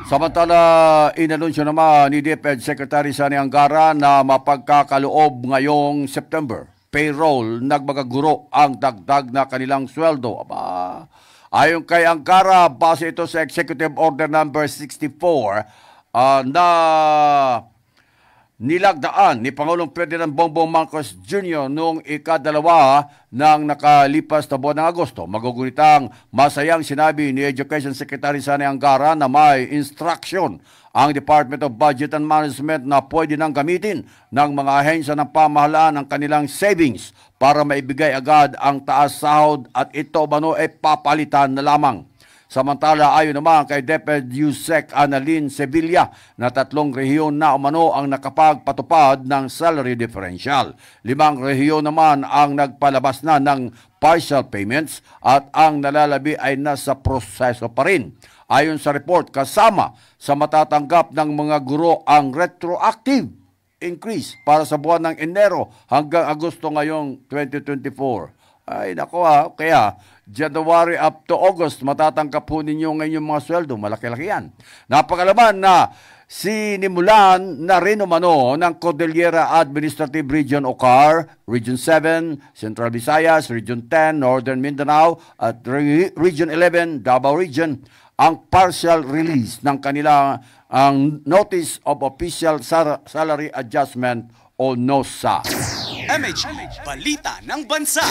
Samantala, inanunsyo naman ni DepEd Secretary Sani Angara na mapagkakaloob ngayong September. Payroll, nagmagaguro ang dagdag na kanilang sweldo. Aba, ayon kay Angara, base ito sa Executive Order number 64 na nilagdaan ni Pangulong Ferdinand Bongbong Marcos Jr. noong ikadalawa ng nakalipas na buwan ng Agosto. Magugunitang masayang sinabi ni Education Secretary Sani Angara na may instruction ang Department of Budget and Management na pwede nang gamitin ng mga ahensya ng pamahalaan ang kanilang savings para maibigay agad ang taas sahod at ito ay papalitan na lamang. Samantala, ayon naman kay DepEd Yusek Annalyn Sevilla na 3 rehiyon na umano ang nakapagpatupad ng salary differential. 5 rehiyon naman ang nagpalabas na ng partial payments at ang nalalabi ay nasa proseso pa rin. Ayon sa report, kasama sa matatanggap ng mga guro ang retroactive increase para sa buwan ng Enero hanggang Agosto ngayong 2024. Ay, nako kaya January up to August, matatanggap po ninyo ngayon yung mga sweldo. Malaki-laki yan. Napakalaman na sinimulan na rin umano ng Cordillera Administrative Region o CAR, Region 7, Central Visayas, Region 10, Northern Mindanao, at Region 11, Davao Region, ang partial release ng kanila ang Notice of Official Salary Adjustment o NOSA. MH, Balita ng Bansa.